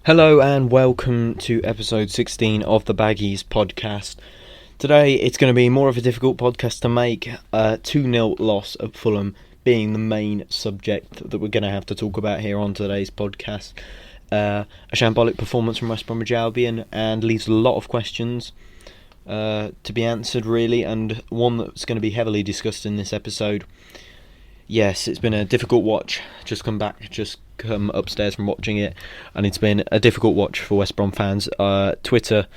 Hello and welcome to episode 16 of the Baggies Podcast. Today it's going to be more of a difficult podcast to make, 2-0 loss at Fulham being the main subject that we're going to have to talk about here on today's podcast. A shambolic performance from West Bromwich Albion and leaves a lot of questions to be answered really, and one that's going to be heavily discussed in this episode. Yes, it's been a difficult watch. Just come upstairs from watching it, and it's been a difficult watch for West Brom fans. Twitter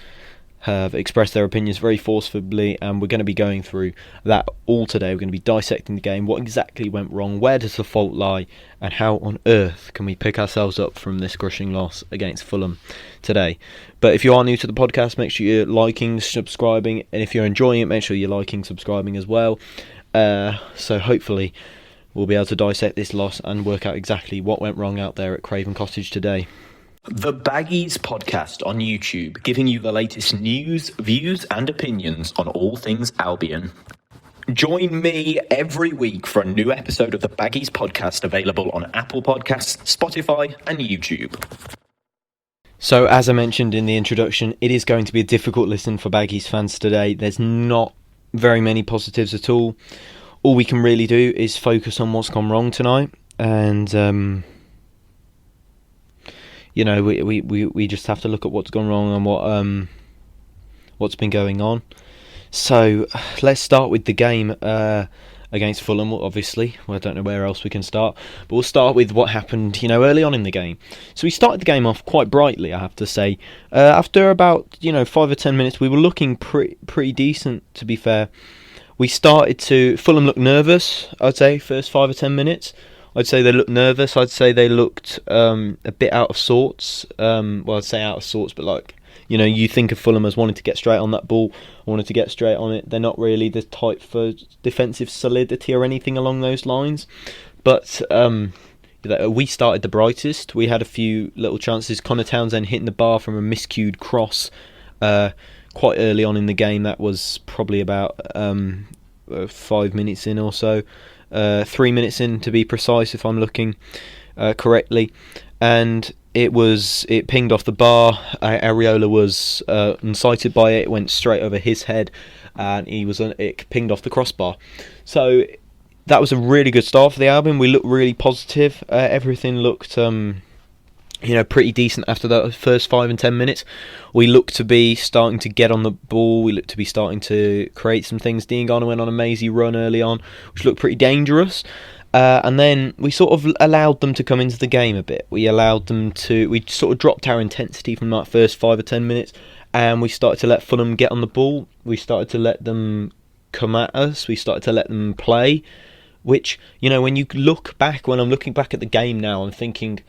have expressed their opinions very forcefully, and we're going to be going through that all today. We're going to be dissecting the game, what exactly went wrong, where does the fault lie, and how on earth can we pick ourselves up from this crushing loss against Fulham today. But if you are new to the podcast, make sure you're liking, subscribing, and if you're enjoying it, make sure you're liking, subscribing as well. So hopefully we'll be able to dissect this loss and work out exactly what went wrong out there at Craven Cottage today. The Baggies Podcast on YouTube, giving you the latest news, views and opinions on all things Albion. Join me every week for a new episode of the Baggies Podcast, available on Apple Podcasts, Spotify and YouTube. So as I mentioned in the introduction, it is going to be a difficult listen for Baggies fans today. There's not very many positives at all. All we can really do is focus on what's gone wrong tonight, and we just have to look at what's gone wrong and what's been going on. So let's start with the game against Fulham. Obviously, I don't know where else we can start, but we'll start with what happened, early on in the game. So we started the game off quite brightly, I have to say. After about 5 or 10 minutes, we were looking pretty decent, to be fair. Fulham looked nervous, I'd say, first 5 or 10 minutes. I'd say they looked nervous. I'd say they looked a bit out of sorts. I'd say out of sorts, but you think of Fulham as wanting to get straight on that ball, wanting to get straight on it. They're not really the type for defensive solidity or anything along those lines. But we started the brightest. We had a few little chances. Connor Townsend hitting the bar from a miscued cross quite early on in the game. That was probably about 5 minutes in or so, 3 minutes in to be precise, if I'm looking correctly. And it pinged off the bar. Areola was unsighted by it. It went straight over his head, and it pinged off the crossbar. So that was a really good start for the Albion. We looked really positive. Everything looked pretty decent after the first 5 and 10 minutes. We looked to be starting to get on the ball. We looked to be starting to create some things. Diangana went on a mazy run early on, which looked pretty dangerous. And then we sort of allowed them to come into the game a bit. We sort of dropped our intensity from that first 5 or 10 minutes, and we started to let Fulham get on the ball. We started to let them come at us. We started to let them play, which, when I'm looking back at the game now, I'm thinking,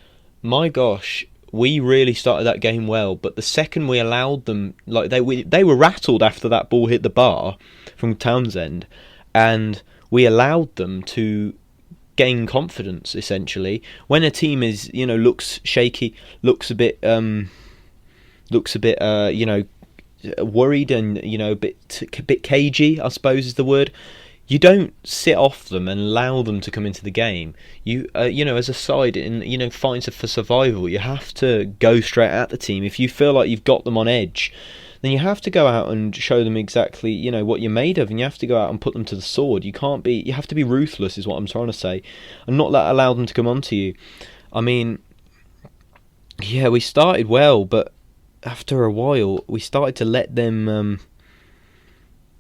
my gosh, we really started that game well, but the second we allowed them, they were rattled after that ball hit the bar from Townsend, and we allowed them to gain confidence. Essentially, when a team looks shaky, looks a bit worried, and a bit cagey, I suppose is the word. You don't sit off them and allow them to come into the game. You as a side in fighting for survival, you have to go straight at the team. If you feel like you've got them on edge, then you have to go out and show them exactly what you're made of, and you have to go out and put them to the sword. You have to be ruthless, is what I'm trying to say, and not allow them to come onto you. I mean, yeah, we started well, but after a while, we started to let them.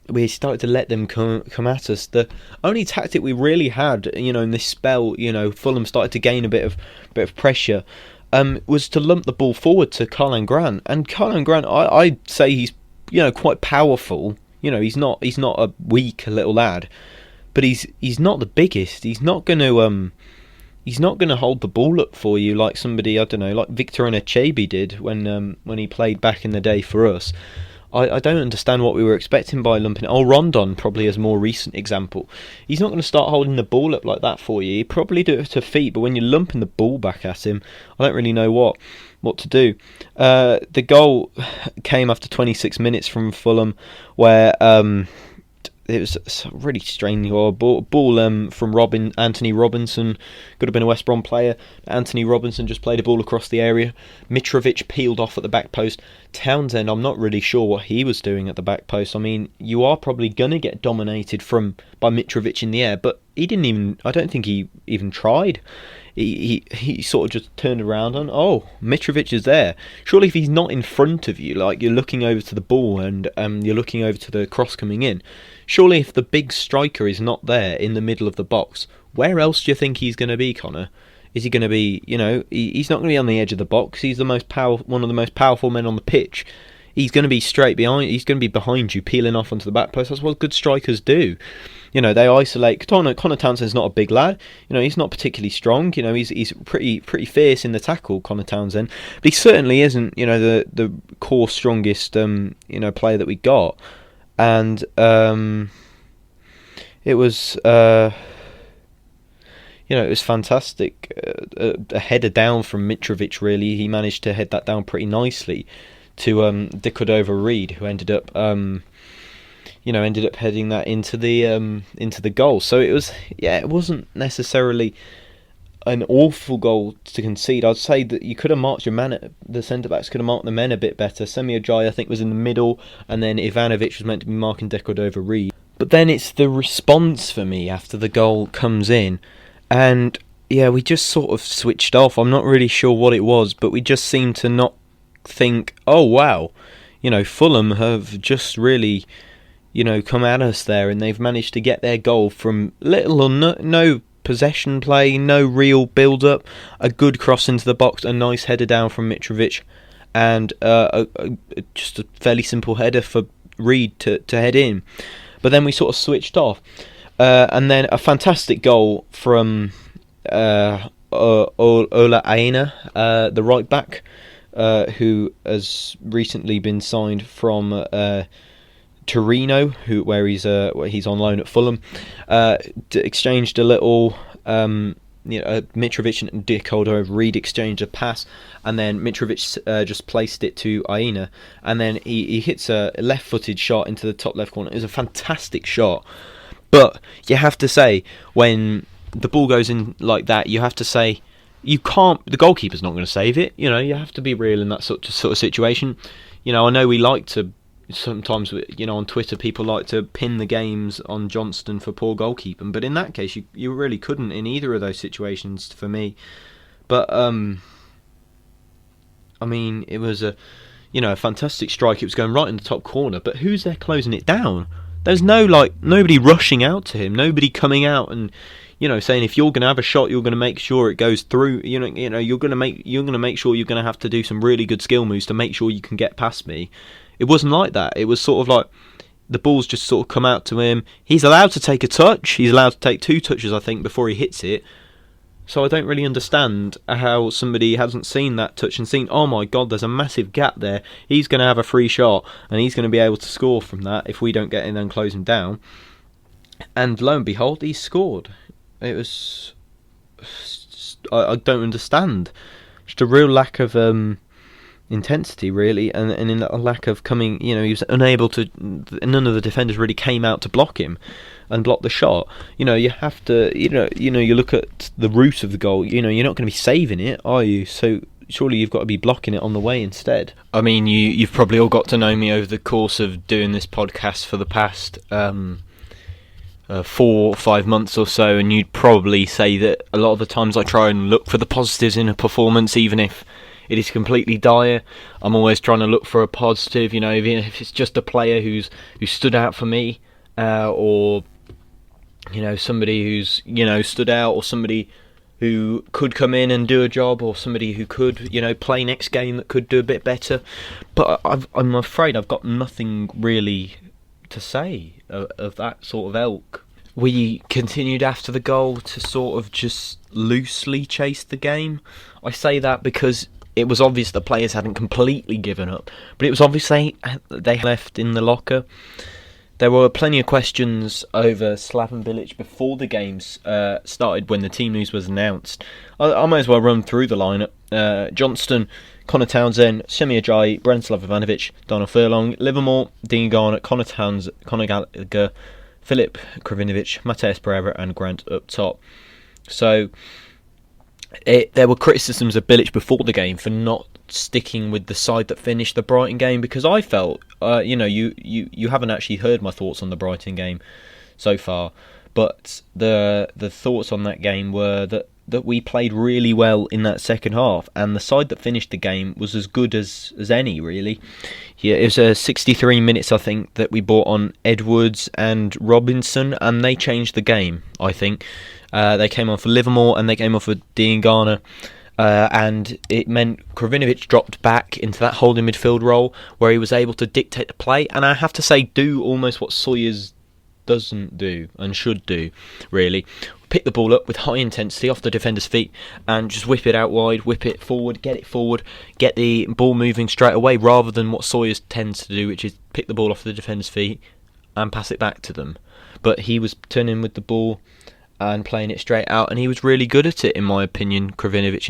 Come at us. The only tactic we really had, in this spell, Fulham started to gain a bit of pressure, was to lump the ball forward to Karlan Grant. And Karlan Grant, I'd say he's, quite powerful. He's not a weak little lad, but he's not the biggest. He's not going to hold the ball up for you like somebody, I don't know, like Victor Achebe did when he played back in the day for us. I don't understand what we were expecting by lumping it. Rondon probably as a more recent example. He's not going to start holding the ball up like that for you. He'd probably do it to feet, but when you're lumping the ball back at him, I don't really know what to do. The goal came after 26 minutes from Fulham, where it was a really strange ball from Anthony Robinson. Could have been a West Brom player. Anthony Robinson just played a ball across the area. Mitrovic peeled off at the back post. Townsend, I'm not really sure what he was doing at the back post. I mean, you are probably going to get dominated by Mitrovic in the air, but he didn't even. I don't think he even tried. He sort of just turned around and, Mitrovic is there. Surely if he's not in front of you, like you're looking over to the ball and you're looking over to the cross coming in, surely if the big striker is not there in the middle of the box, where else do you think he's going to be, Connor? Is he going to be, he's not going to be on the edge of the box. He's one of the most powerful men on the pitch. He's going to be straight behind. He's going to be behind you, peeling off onto the back post. That's what good strikers do. They isolate. Connor Townsend's not a big lad. He's not particularly strong. He's pretty fierce in the tackle, Connor Townsend. But he certainly isn't, the core strongest, player that we got. And it was, it was fantastic. A header down from Mitrovic. Really, he managed to head that down pretty nicely to Decordova-Reid, who ended up heading that into the goal. So it wasn't necessarily an awful goal to concede. I'd say that you could have marked the centre backs could have marked the men a bit better. Semi Ajayi, I think, was in the middle, and then Ivanovic was meant to be marking Decordova-Reid. But then it's the response for me after the goal comes in, and we just sort of switched off. I'm not really sure what it was, but we just seemed to not think, oh wow, Fulham have just really, come at us there, and they've managed to get their goal from little or no possession play, no real build-up, a good cross into the box, a nice header down from Mitrovic, and just a fairly simple header for Reid to head in. But then we sort of switched off, and then a fantastic goal from Ola Aina, the right back, who has recently been signed from Torino, where he's on loan at Fulham. Exchanged a little. Mitrovic and Decordova-Reid exchanged a pass, and then Mitrovic just placed it to Aina, and then he hits a left-footed shot into the top left corner. It was a fantastic shot, but you have to say, when the ball goes in like that, you have to say, you can't. The goalkeeper's not going to save it. You have to be real in that sort of situation. I know we like to sometimes, on Twitter, people like to pin the games on Johnston for poor goalkeeping, but in that case, you really couldn't in either of those situations for me. But it was a fantastic strike. It was going right in the top corner, but who's there closing it down? There's nobody rushing out to him, nobody coming out and saying, if you're going to have a shot, you're going to make sure it goes through. You're going to make sure you're going to have to do some really good skill moves to make sure you can get past me. It wasn't like that. It was sort of like the ball's just sort of come out to him. He's allowed to take a touch. He's allowed to take 2 touches, I think, before he hits it. So I don't really understand how somebody hasn't seen that touch and seen, oh my God, there's a massive gap there. He's going to have a free shot and he's going to be able to score from that if we don't get in and close him down. And lo and behold, he scored. It was... I don't understand. Just a real lack of intensity, really, and in a lack of coming. He was unable to. None of the defenders really came out to block him and block the shot. You have to. You look at the root of the goal. You're not going to be saving it, are you? So surely you've got to be blocking it on the way instead. I mean, you've probably all got to know me over the course of doing this podcast for the past 4 or 5 months or so, and you'd probably say that a lot of the times I try and look for the positives in a performance, even if it is completely dire. I'm always trying to look for a positive, even if it's just a player who stood out for me, or somebody who's stood out, or somebody who could come in and do a job, or somebody who could play next game that could do a bit better. But I'm afraid I've got nothing really to say of that sort of ilk. We continued after the goal to sort of just loosely chase the game. I say that because it was obvious the players hadn't completely given up, but it was obvious they left in the locker. There were plenty of questions over Slaven Bilic before the games started, when the team news was announced. I might as well run through the lineup. Johnston, Connor Townsend, Semi Ajayi, Branislav Ivanovic, Donald Furlong, Livermore, Dean Garnett, Connor Gallagher, Filip Kravinovic, Mateus Pereira and Grant up top. So there were criticisms of Bilic before the game for not sticking with the side that finished the Brighton game, because I felt, you haven't actually heard my thoughts on the Brighton game so far, but the thoughts on that game were that we played really well in that second half, and the side that finished the game was as good as any, really. Yeah, it was 63 minutes, I think, that we brought on Edwards and Robinson, and they changed the game, I think. They came on for Livermore and they came on for Diangana, and it meant Kravinovic dropped back into that holding midfield role where he was able to dictate the play, and I have to say, do almost what Sawyers doesn't do and should do, really. Pick the ball up with high intensity off the defender's feet and just whip it out wide, whip it forward, get the ball moving straight away, rather than what Sawyers tends to do, which is pick the ball off the defender's feet and pass it back to them. But he was turning with the ball and playing it straight out, and he was really good at it, in my opinion, Kravinovic,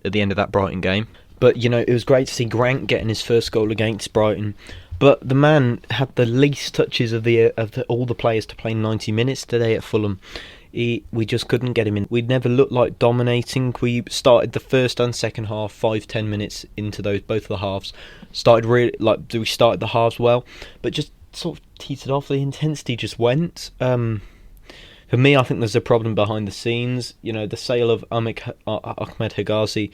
at the end of that Brighton game. But, it was great to see Grant getting his first goal against Brighton. But the man had the least touches of all the players to play 90 minutes today at Fulham. We just couldn't get him in. We'd never looked like dominating. We started the first and second half 5-10 minutes into both of the halves. We started the halves well, but just sort of teetered off. The intensity just went. For me, I think there's a problem behind the scenes. The sale of Ahmed Higazi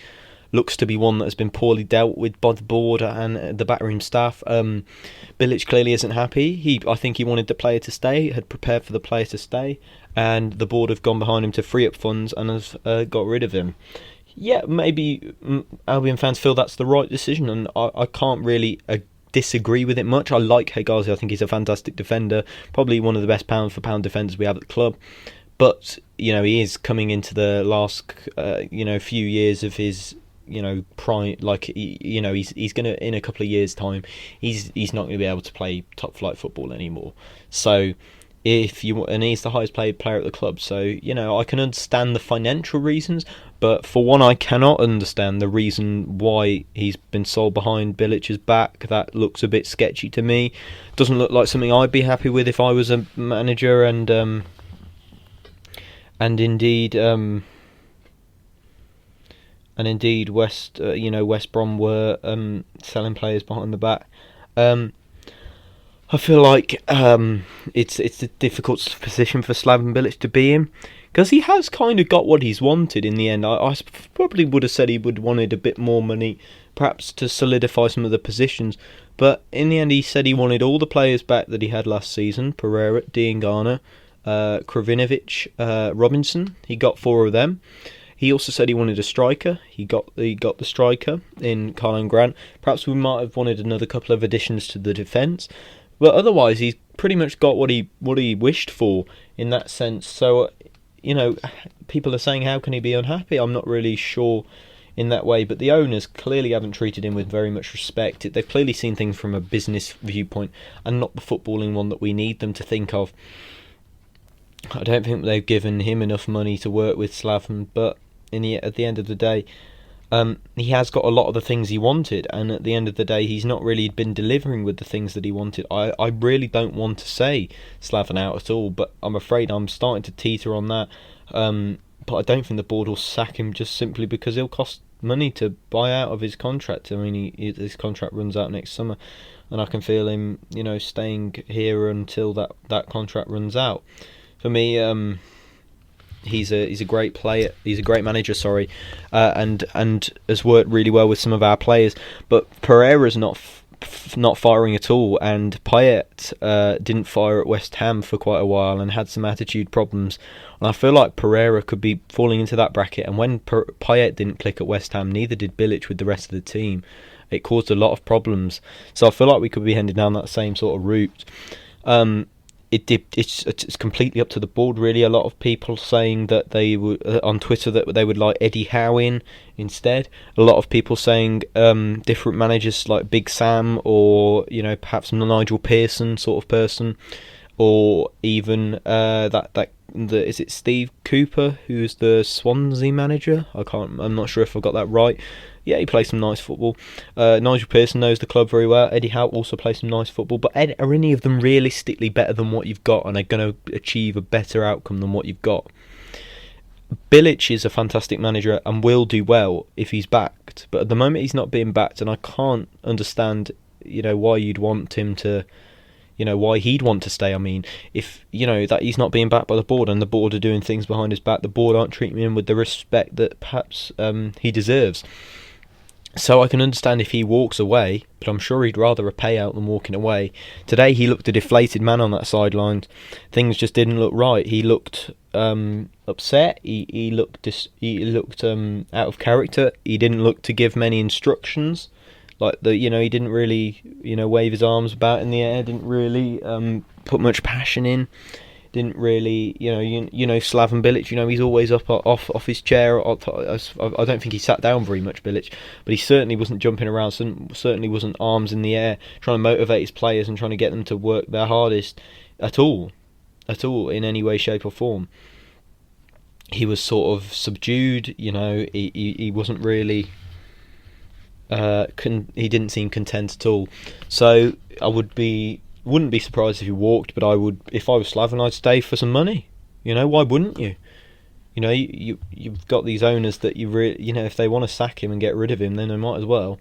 looks to be one that has been poorly dealt with by the board and the backroom staff. Bilic clearly isn't happy. I think he wanted the player to stay, had prepared for the player to stay, and the board have gone behind him to free up funds and have got rid of him. Yeah, maybe Albion fans feel that's the right decision, and I can't really disagree with it much. I like Higazi. I think he's a fantastic defender, probably one of the best pound for pound defenders we have at the club. But he is coming into the last few years of his prime. He's gonna, in a couple of years' time, he's not going to be able to play top flight football anymore. So and he's the highest paid player at the club. So I can understand the financial reasons, but for one, I cannot understand the reason why he's been sold behind Bilic's back. That looks a bit sketchy to me. Doesn't look like something I'd be happy with if I was a manager, and indeed West Brom were selling players behind the back. I feel like it's a difficult position for Slaven Bilic to be in, because he has kind of got what he's wanted in the end. I probably would have said he would wanted a bit more money, perhaps to solidify some of the positions, but in the end he said he wanted all the players back that he had last season: Pereira, Diangana, Kravinovic, Robinson. He got 4 of them. He also said he wanted a striker. He got the striker in Karlan Grant. Perhaps we might have wanted another couple of additions to the defence, but otherwise he's pretty much got what he wished for in that sense. So people are saying, how can he be unhappy? I'm not really sure in that way, but the owners clearly haven't treated him with very much respect. They've clearly seen things from a business viewpoint and not the footballing one that we need them to think of. I don't think they've given him enough money to work with Slaven, but at the end of the day, he has got a lot of the things he wanted, and at the end of the day he's not really been delivering with the things that he wanted. I really don't want to say Slaven out at all, but I'm afraid I'm starting to teeter on that. But I don't think the board will sack him just simply because he'll cost money to buy out of his contract. I mean, his contract runs out next summer, and I can feel him staying here until that contract runs out. For me, he's a great player. He's a great manager. And has worked really well with some of our players. But Pereira's not firing at all, and Payet didn't fire at West Ham for quite a while and had some attitude problems. And I feel like Pereira could be falling into that bracket. And when Payet didn't click at West Ham, neither did Bilic with the rest of the team. It caused a lot of problems. So I feel like we could be heading down that same sort of route. It's completely up to the board, really. A lot of people saying that they would on Twitter that they would like Eddie Howe in instead. A lot of people saying different managers like Big Sam, or perhaps Nigel Pearson sort of person, or even is it Steve Cooper, who's the Swansea manager? I'm not sure if I got that right. Yeah, he plays some nice football. Nigel Pearson knows the club very well. Eddie Howe also plays some nice football. But are any of them realistically better than what you've got and are going to achieve a better outcome than what you've got? Bilic is a fantastic manager and will do well if he's backed. But at the moment he's not being backed, and I can't understand, why you'd want him to... why he'd want to stay. I mean, if, that he's not being backed by the board and the board are doing things behind his back, the board aren't treating him with the respect that perhaps he deserves. So I can understand if he walks away, but I'm sure he'd rather a payout than walking away. Today he looked a deflated man on that sideline. Things just didn't look right. He looked upset. He looked out of character. He didn't look to give many instructions. He didn't really, wave his arms about in the air. Didn't really put much passion in. Didn't really, Slaven Bilic. He's always up off his chair. I don't think he sat down very much, Bilic, but he certainly wasn't jumping around. Certainly wasn't arms in the air, trying to motivate his players and trying to get them to work their hardest at all, in any way, shape, or form. He was sort of subdued. He wasn't really. He didn't seem content at all. So I wouldn't be surprised if he walked, but I would, if I was Slaven, I'd stay for some money. Why wouldn't you? You've got these owners that if they want to sack him and get rid of him, then they might as well.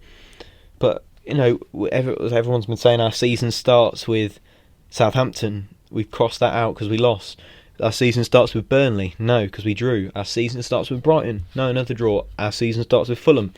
But everyone's been saying our season starts with Southampton. We've crossed that out because we lost. Our season starts with Burnley. No, because we drew. Our season starts with Brighton. No, another draw. Our season starts with Fulham.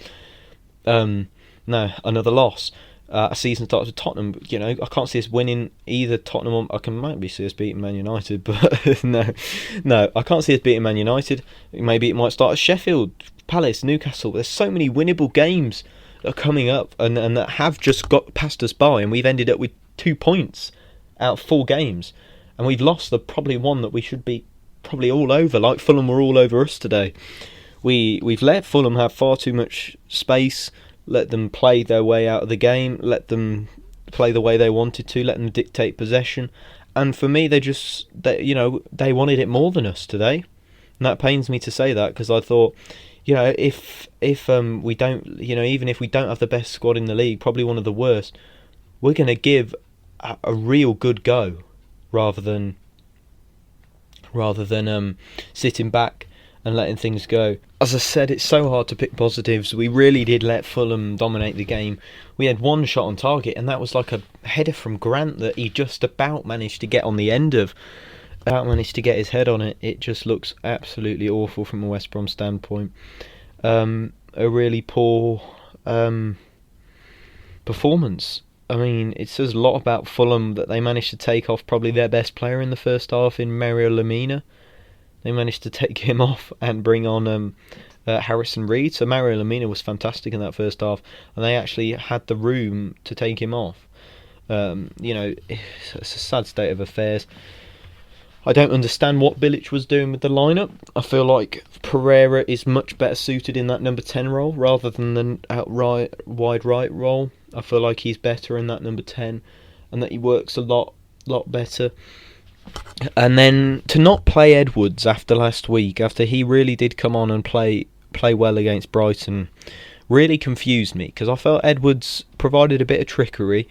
No, another loss. A season starts with Tottenham. I can't see us winning either Tottenham or... I can maybe see us beating Man United, but no, I can't see us beating Man United. Maybe it might start at Sheffield, Palace, Newcastle. There's so many winnable games that are coming up and that have just got past us by, and we've ended up with 2 points out of 4 games, and we've lost the probably one that we should be probably all over, like Fulham were all over us today. We've let Fulham have far too much space, let them play their way out of the game, let them play the way they wanted to, let them dictate possession. And for me, they wanted it more than us today. And that pains me to say that, because I thought, if we don't, even if we don't have the best squad in the league, probably one of the worst, we're going to give a real good go rather than sitting back and letting things go. As I said, it's so hard to pick positives. We really did let Fulham dominate the game. We had one shot on target, and that was like a header from Grant that he just about managed to get on the end of. Managed to get his head on it. It just looks absolutely awful from a West Brom standpoint. A really poor performance. I mean, it says a lot about Fulham that they managed to take off probably their best player in the first half in Mario Lemina. They managed to take him off and bring on Harrison Reed. So Mario Lemina was fantastic in that first half, and they actually had the room to take him off. It's a sad state of affairs. I don't understand what Bilic was doing with the lineup. I feel like Pereira is much better suited in that number 10 role rather than the outright wide right role. I feel like he's better in that number 10, and that he works a lot better. And then to not play Edwards after last week, after he really did come on and play well against Brighton, really confused me, because I felt Edwards provided a bit of trickery,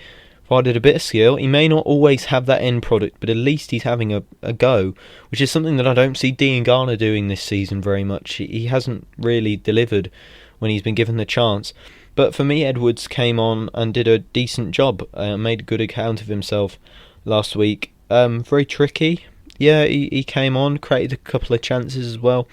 provided a bit of skill. He may not always have that end product, but at least he's having a go, which is something that I don't see Dean Garner doing this season very much. He hasn't really delivered when he's been given the chance. But for me, Edwards came on and did a decent job, made a good account of himself last week. Very tricky. Yeah, he came on, created a couple of chances as well.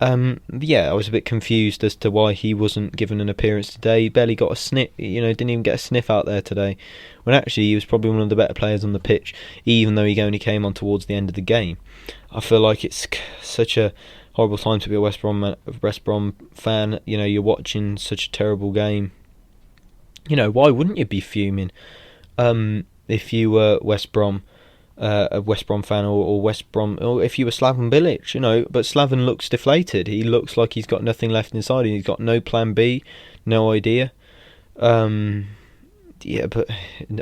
I was a bit confused as to why he wasn't given an appearance today. He barely got a sniff, didn't even get a sniff out there today, when actually he was probably one of the better players on the pitch, even though he only came on towards the end of the game. I feel like it's such a horrible time to be a West Brom fan. You're watching such a terrible game. Why wouldn't you be fuming if you were West Brom? A West Brom fan or West Brom, or if you were Slaven Bilic, but Slaven looks deflated. He looks like he's got nothing left inside him. He's got no plan B, no idea. yeah, but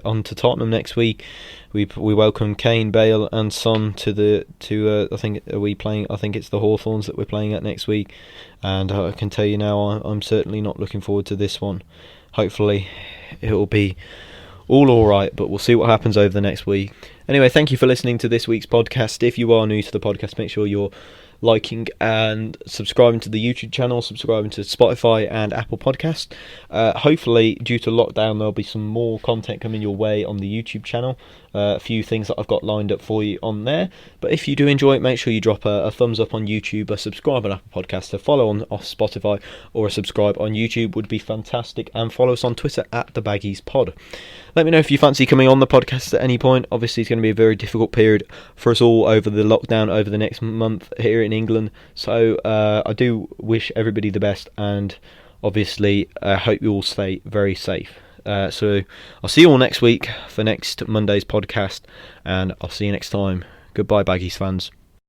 on to Tottenham next week. We welcome Kane, Bale, and Son to I think it's the Hawthorns that we're playing at next week, and I can tell you now, I'm certainly not looking forward to this one. Hopefully, it will be all right, but we'll see what happens over the next week. Anyway, thank you for listening to this week's podcast. If you are new to the podcast, make sure you're liking and subscribing to the YouTube channel, subscribing to Spotify and Apple Podcast. Hopefully, due to lockdown, there'll be some more content coming your way on the YouTube channel. A few things that I've got lined up for you on there. But if you do enjoy it, make sure you drop a thumbs up on YouTube, a subscribe on Apple Podcast, a follow on Spotify, or a subscribe on YouTube would be fantastic. And follow us on Twitter at the Baggies Pod. Let me know if you fancy coming on the podcast at any point. Obviously, it's going to be a very difficult period for us all over the lockdown over the next month here in England. So I do wish everybody the best, and obviously I hope you all stay very safe. So I'll see you all next week for next Monday's podcast, and I'll see you next time. Goodbye, Baggies fans.